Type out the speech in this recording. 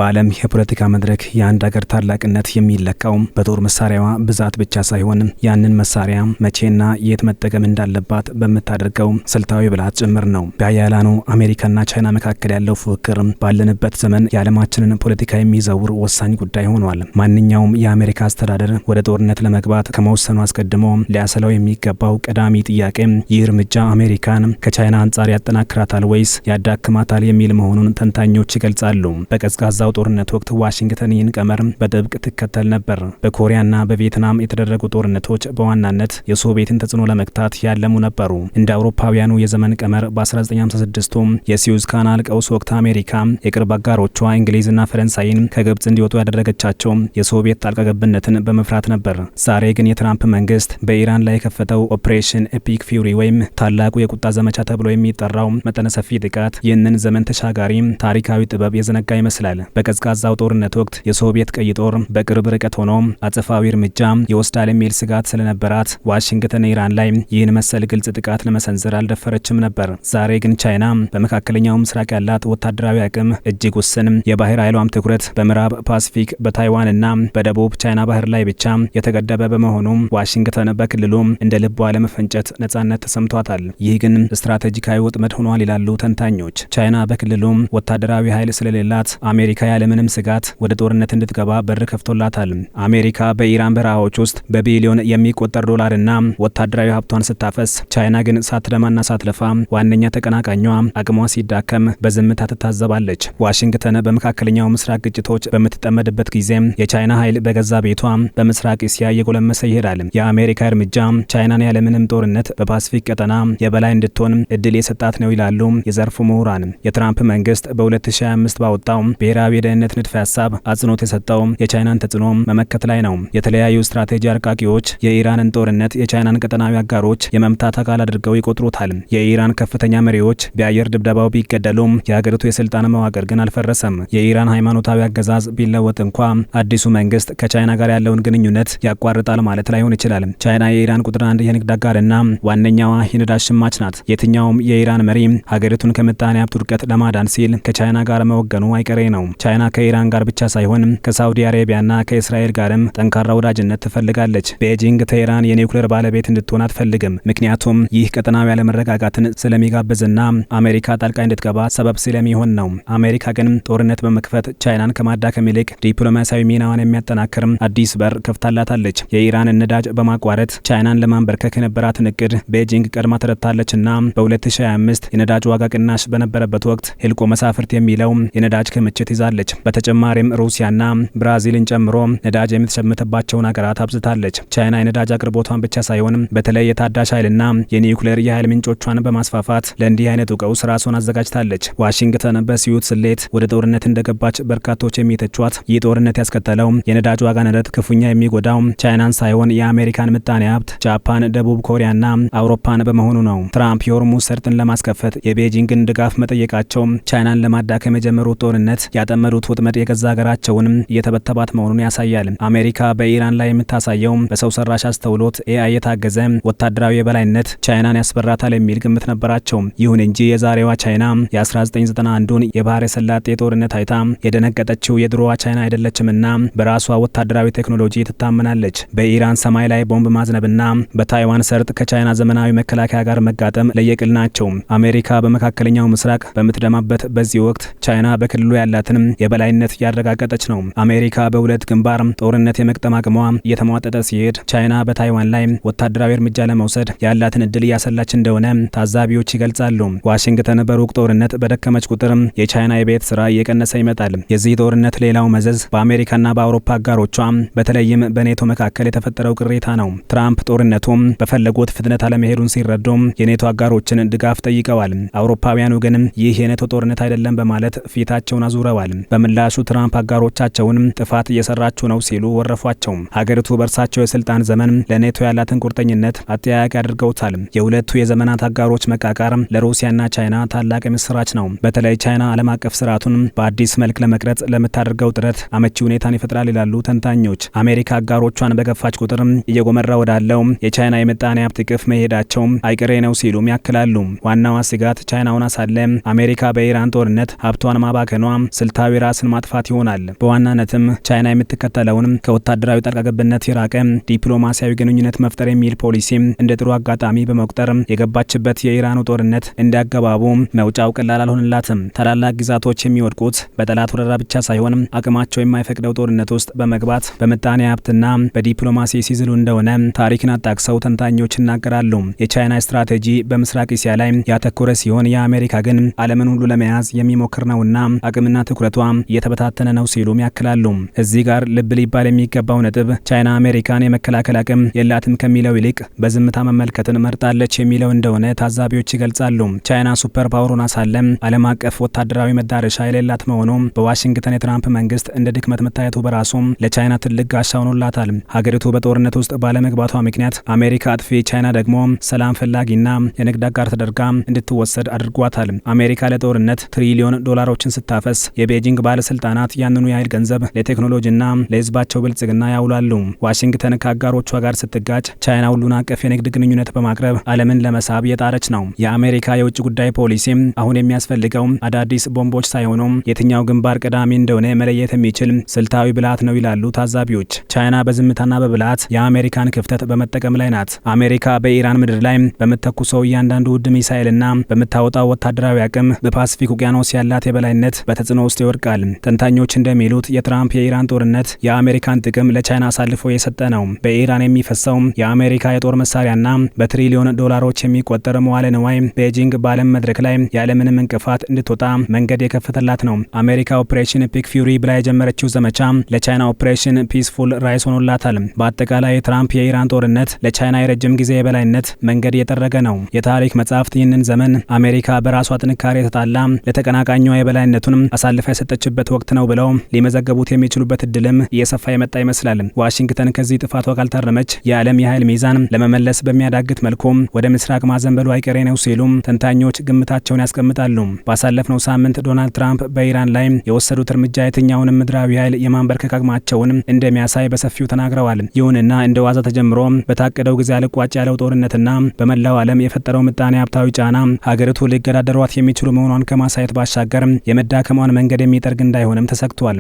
በዓለም የፖለቲካ መድረክ የአንድ ሀገር ታላቅነት የሚለካው በጦር መሳሪያዋ ብዛት ብቻ ሳይሆን ያንን መሳሪያ መቼና የት መጠቀም እንዳለባት በምታደርገው ስልታዊ ብልሃት ጭምር ነው። በኃያላኑ አሜሪካና ቻይና መካከል ያለው ፉክክር ባለንበት ዘመን የዓለማችንን ፖለቲካ የሚዘውር ወሳኝ ጉዳይ ሆኗል። ማንኛውም የአሜሪካ አስተዳደር ወደ ጦርነት ለመግባት ከመወሰኑ አስቀድሞ ሊያሰላው የሚገባው ቀዳሚ ጥያቄ ይህ እርምጃ አሜሪካን ከቻይና አንጻር ያጠናክራታል ወይስ ያዳክማታል የሚል መሆኑን ተንታኞች ይገልጻሉ። በቀዝቃዛው ጦርነት ወቅት ዋሽንግተን ይህን ቀመር በጥብቅ ትከተል ነበር። በኮሪያና በቪየትናም የተደረጉ ጦርነቶች በዋናነት የሶቪየትን ተጽዕኖ ለመግታት ያለሙ ነበሩ። እንደ አውሮፓውያኑ የዘመን ቀመር በ1956 የሲዩዝ ካናል ቀውስ ወቅት አሜሪካ የቅርብ አጋሮቿ እንግሊዝና ፈረንሳይን ከግብጽ እንዲወጡ ያደረገቻቸው የሶቪየት ጣልቃ ገብነትን በመፍራት ነበር። ዛሬ ግን የትራምፕ መንግስት በኢራን ላይ የከፈተው ኦፕሬሽን ኤፒክ ፊውሪ ወይም ታላቁ የቁጣ ዘመቻ ተብሎ የሚጠራው መጠነ ሰፊ ጥቃት ይህንን ዘመን ተሻጋሪ ታሪካዊ ጥበብ የዘነጋ ይመስላል። በቀዝቃዛው ጦርነት ወቅት የሶቪየት ቀይ ጦር በቅርብ ርቀት ሆኖ አጸፋዊ እርምጃ ይወስዳል የሚል ስጋት ስለነበራት ዋሽንግተን ኢራን ላይ ይህን መሰል ግልጽ ጥቃት ለመሰንዘር አልደፈረችም ነበር። ዛሬ ግን ቻይና በመካከለኛው ምስራቅ ያላት ወታደራዊ አቅም እጅግ ውስን፣ የባህር ኃይሏም ትኩረት በምዕራብ ፓሲፊክ በታይዋንና በደቡብ ቻይና ባህር ላይ ብቻ የተገደበ በመሆኑ ዋሽንግተን በክልሉ እንደ ልቧ ለመፈንጨት ነጻነት ተሰምቷታል። ይህ ግን ስትራቴጂካዊ ወጥመድ ሆኗል ይላሉ ተንታኞች። ቻይና በክልሉ ወታደራዊ ኃይል ስለሌላት አሜሪካ ያለምንም ስጋት ወደ ጦርነት እንድትገባ በር ከፍቶላታል። አሜሪካ በኢራን በረሃዎች ውስጥ በቢሊዮን የሚቆጠር ዶላርና ወታደራዊ ሀብቷን ስታፈስ፣ ቻይና ግን ሳትለማና ሳትለፋ ዋነኛ ተቀናቃኟ አቅሟ ሲዳከም በዝምታ ትታዘባለች። ዋሽንግተን በመካከለኛው ምስራቅ ግጭቶች በምትጠመድበት ጊዜ የቻይና ኃይል በገዛ ቤቷ በምስራቅ እስያ እየጎለመሰ ይሄዳል። የአሜሪካ እርምጃ ቻይናን ያለምንም ጦርነት በፓሲፊክ ቀጠና የበላይ እንድትሆን እድል የሰጣት ነው ይላሉ የዘርፉ ምሁራን። የትራምፕ መንግስት በ2025 ባወጣው ብሔራዊ የደህንነት ንድፈ ሀሳብ አጽንኦት የሰጠው የቻይናን ተጽዕኖ መመከት ላይ ነው። የተለያዩ ስትራቴጂ አርቃቂዎች የኢራንን ጦርነት የቻይናን ቀጠናዊ አጋሮች የመምታት አካል አድርገው ይቆጥሩታል። የኢራን ከፍተኛ መሪዎች በአየር ድብደባው ቢገደሉም የሀገሪቱ የስልጣን መዋቅር ግን አልፈረሰም። የኢራን ሃይማኖታዊ አገዛዝ ቢለወጥ እንኳ አዲሱ መንግስት ከቻይና ጋር ያለውን ግንኙነት ያቋርጣል ማለት ላይሆን ይችላል። ቻይና የኢራን ቁጥር 1 የንግድ አጋርና ዋነኛዋ የነዳጅ ሸማች ናት። የትኛውም የኢራን መሪ ሀገሪቱን ከምጣኔ ሀብት ውድቀት ለማዳን ሲል ከቻይና ጋር መወገኑ አይቀሬ ነው። ቻይና ከኢራን ጋር ብቻ ሳይሆን ከሳውዲ አረቢያና ከእስራኤል ጋርም ጠንካራ ወዳጅነት ትፈልጋለች። ቤጂንግ ቴህራን የኒውክሌር ባለቤት እንድትሆን አትፈልግም። ምክንያቱም ይህ ቀጠናዊ ያለመረጋጋትን ስለሚጋብዝና አሜሪካ ጣልቃ እንድትገባ ሰበብ ስለሚሆን ነው። አሜሪካ ግን ጦርነት በመክፈት ቻይናን ከማዳከም ይልቅ ዲፕሎማሲያዊ ሚናዋን የሚያጠናክር አዲስ በር ከፍታላታለች። የኢራንን ነዳጅ በማቋረጥ ቻይናን ለማንበርከክ የነበራትን እቅድ ቤጂንግ ቀድማ ተረድታለችና በ2025 የነዳጅ ዋጋ ቅናሽ በነበረበት ወቅት ሄልቆ መሳፍርት የሚለው የነዳጅ ክምችት ይዛለች። በተጨማሪም ሩሲያና ብራዚልን ጨምሮ ነዳጅ የምትሸምትባቸውን ሀገራት አብዝታለች። ቻይና የነዳጅ አቅርቦቷን ብቻ ሳይሆን በተለይ የታዳሽ ኃይልና የኒውክሌር የኃይል ምንጮቿን በማስፋፋት ለእንዲህ አይነቱ ቀውስ ራሷን አዘጋጅታለች። ዋሽንግተን በሲዩት ስሌት ወደ ጦርነት እንደገባች በርካቶች የሚተቿት ይህ ጦርነት ያስከተለው የነዳጅ ዋጋ ንረት ክፉኛ የሚጎዳው ቻይናን ሳይሆን የአሜሪካን ምጣኔ ሀብት፣ ጃፓን፣ ደቡብ ኮሪያና አውሮፓን በመሆኑ ነው። ትራምፕ የሆርሙዝ ሰርጥን ለማስከፈት የቤጂንግን ድጋፍ መጠየቃቸው ቻይናን ለማዳከም የጀመሩት ጦርነት ያጠመዱት ወጥመድ የገዛ ሀገራቸውን እየተበተባት መሆኑን ያሳያል። አሜሪካ በኢራን ላይ የምታሳየው በሰው ሰራሽ አስተውሎት ኤአይ የታገዘ ወታደራዊ የበላይነት ቻይናን ያስበራታል የሚል ግምት ነበራቸው። ይሁን እንጂ የዛሬዋ ቻይና የ1991ን የባህረ ሰላጤ ጦርነት አይታ የደነገጠችው የድሮዋ ቻይና አይደለችምና በራሷ ወታደራዊ ቴክኖሎጂ ትታመናለች። በኢራን ሰማይ ላይ ቦምብ ማዝነብና በታይዋን ሰርጥ ከቻይና ዘመናዊ መከላከያ ጋር መጋጠም ለየቅል ናቸው። አሜሪካ በመካከለኛው ምስራቅ በምትደማበት በዚህ ወቅት ቻይና በክልሉ ያላትን የበላይነት እያረጋገጠች ነው። አሜሪካ በሁለት ግንባር ጦርነት የመቅጠም አቅሟ እየተሟጠጠ ሲሄድ፣ ቻይና በታይዋን ላይ ወታደራዊ እርምጃ ለመውሰድ ያላትን እድል እያሰላች እንደሆነ ታዛቢዎች ይገልጻሉ። ዋሽንግተን በሩቅ ጦርነት በደከመች ቁጥር የቻይና የቤት ስራ እየቀነሰ ይመጣል። የዚህ ጦርነት ሌላው መዘዝ በአሜሪካና በአውሮፓ አጋሮቿ በተለይም በኔቶ መካከል የተፈጠረው ቅሬታ ነው። ትራምፕ ጦርነቱ በፈለጉት ፍጥነት አለመሄዱን ሲረዱ የኔቶ አጋሮችን ድጋፍ ጠይቀዋል። አውሮፓውያኑ ግን ይህ የኔቶ ጦርነት አይደለም በማለት ፊታቸውን አዙረዋል። በምላሹ ትራምፕ አጋሮቻቸውን ጥፋት እየሰራችሁ ነው ሲሉ ወረፏቸው። ሀገሪቱ በእርሳቸው የስልጣን ዘመን ለኔቶ ያላትን ቁርጠኝነት አጠያያቂ አድርገውታል። የሁለቱ የዘመናት አጋሮች መቃቃር ለሩሲያና ቻይና ታላቅ ምስራች ነው። በተለይ ቻይና ዓለም አቀፍ ስርዓቱን በአዲስ መልክ ለመቅረጽ ለምታደርገው ጥረት አመቺ ሁኔታን ይፈጥራል ይላሉ ተንታኞች። አሜሪካ አጋሮቿን በገፋች ቁጥር እየጎመራ ወዳለው የቻይና የምጣኔ ሀብት ቅፍ መሄዳቸው አይቀሬ ነው ሲሉም ያክላሉ። ዋናዋ ስጋት ቻይና ሆና ሳለ አሜሪካ በኢራን ጦርነት ሀብቷን ማባከኗ ስልታዊ ወታደራዊ ራስን ማጥፋት ይሆናል። በዋናነትም ቻይና የምትከተለውን ከወታደራዊ ጣልቃ ገብነት የራቀ ዲፕሎማሲያዊ ግንኙነት መፍጠር የሚል ፖሊሲ እንደ ጥሩ አጋጣሚ በመቁጠር የገባችበት የኢራኑ ጦርነት እንዲያገባቡ መውጫው ቀላል አልሆነላትም። ታላላቅ ግዛቶች የሚወድቁት በጠላት ወረራ ብቻ ሳይሆን አቅማቸው የማይፈቅደው ጦርነት ውስጥ በመግባት በምጣኔ ሀብትና በዲፕሎማሲ ሲዝሉ እንደሆነ ታሪክን አጣቅሰው ተንታኞች ይናገራሉ። የቻይና ስትራቴጂ በምስራቅ እስያ ላይ ያተኮረ ሲሆን የአሜሪካ ግን ዓለምን ሁሉ ለመያዝ የሚሞክር ነውና አቅምና ትኩረቷ እየተበታተነ ነው ሲሉም ያክላሉ። እዚህ ጋር ልብ ሊባል የሚገባው ነጥብ ቻይና አሜሪካን የመከላከል አቅም የላትም ከሚለው ይልቅ በዝምታ መመልከትን መርጣለች የሚለው እንደሆነ ታዛቢዎች ይገልጻሉ። ቻይና ሱፐር ፓወር ሆና ሳለ ዓለም አቀፍ ወታደራዊ መዳረሻ የሌላት መሆኑ በዋሽንግተን የትራምፕ መንግስት እንደ ድክመት መታየቱ በራሱ ለቻይና ትልቅ ጋሻ ሆኖላታል። ሀገሪቱ በጦርነት ውስጥ ባለመግባቷ ምክንያት አሜሪካ አጥፊ፣ ቻይና ደግሞ ሰላም ፈላጊና የንግድ አጋር ተደርጋ እንድትወሰድ አድርጓታል። አሜሪካ ለጦርነት ትሪሊዮን ዶላሮችን ስታፈስ የቤጂንግ ባለስልጣናት ያንኑ ያህል ገንዘብ ለቴክኖሎጂና ለህዝባቸው ብልጽግና ያውላሉ። ዋሽንግተን ከአጋሮቿ ጋር ስትጋጭ ቻይና ሁሉን አቀፍ የንግድ ግንኙነት በማቅረብ ዓለምን ለመሳብ የጣረች ነው። የአሜሪካ የውጭ ጉዳይ ፖሊሲ አሁን የሚያስፈልገው አዳዲስ ቦምቦች ሳይሆኑ የትኛው ግንባር ቀዳሚ እንደሆነ መለየት የሚችል ስልታዊ ብልሃት ነው ይላሉ ታዛቢዎች። ቻይና በዝምታና በብልሃት የአሜሪካን ክፍተት በመጠቀም ላይ ናት። አሜሪካ በኢራን ምድር ላይ በምትተኩሰው እያንዳንዱ ውድ ሚሳኤልና በምታወጣው ወታደራዊ አቅም በፓሲፊክ ውቅያኖስ ያላት የበላይነት በተጽዕኖ ውስጥ ይወድቃል። ተንታኞች እንደሚሉት የትራምፕ የኢራን ጦርነት የአሜሪካን ጥቅም ለቻይና አሳልፎ የሰጠ ነው። በኢራን የሚፈሰው የአሜሪካ የጦር መሳሪያና በትሪሊዮን ዶላሮች የሚቆጠር መዋለ ንዋይ ቤጂንግ በዓለም መድረክ ላይ ያለምንም እንቅፋት እንድትወጣ መንገድ የከፈተላት ነው። አሜሪካ ኦፕሬሽን ፒክ ፊውሪ ብላ የጀመረችው ዘመቻ ለቻይና ኦፕሬሽን ፒስፉል ራይስ ሆኖላታል። በአጠቃላይ የትራምፕ የኢራን ጦርነት ለቻይና የረጅም ጊዜ የበላይነት መንገድ እየጠረገ ነው። የታሪክ መጻሕፍት ይህንን ዘመን አሜሪካ በራሷ ጥንካሬ ተጣላ ለተቀናቃኟ የበላይነቱን አሳልፋ የሰጠችበት ወቅት ነው ብለው ሊመዘገቡት የሚችሉበት እድልም እየሰፋ የመጣ ይመስላል። ዋሽንግተን ከዚህ ጥፋቷ ካልታረመች የዓለም የኃይል ሚዛን ለመመለስ በሚያዳግት መልኩ ወደ ምስራቅ ማዘንበሉ አይቀሬ ነው ሲሉም ተንታኞች ግምታቸውን ያስቀምጣሉ። ባሳለፍነው ሳምንት ዶናልድ ትራምፕ በኢራን ላይ የወሰዱት እርምጃ የትኛውንም ምድራዊ ኃይል የማንበርከክ አቅማቸውን እንደሚያሳይ በሰፊው ተናግረዋል። ይሁንና እንደ ዋዛ ተጀምሮ በታቀደው ጊዜ አልቋጭ ያለው ጦርነትና በመላው ዓለም የፈጠረው ምጣኔ ሀብታዊ ጫና ሀገሪቱ ሊገዳደሯት የሚችሉ መሆኗን ከማሳየት ባሻገር የመዳከሟን መንገድ የሚጠርግ እንዳይሆንም ተሰግቷል።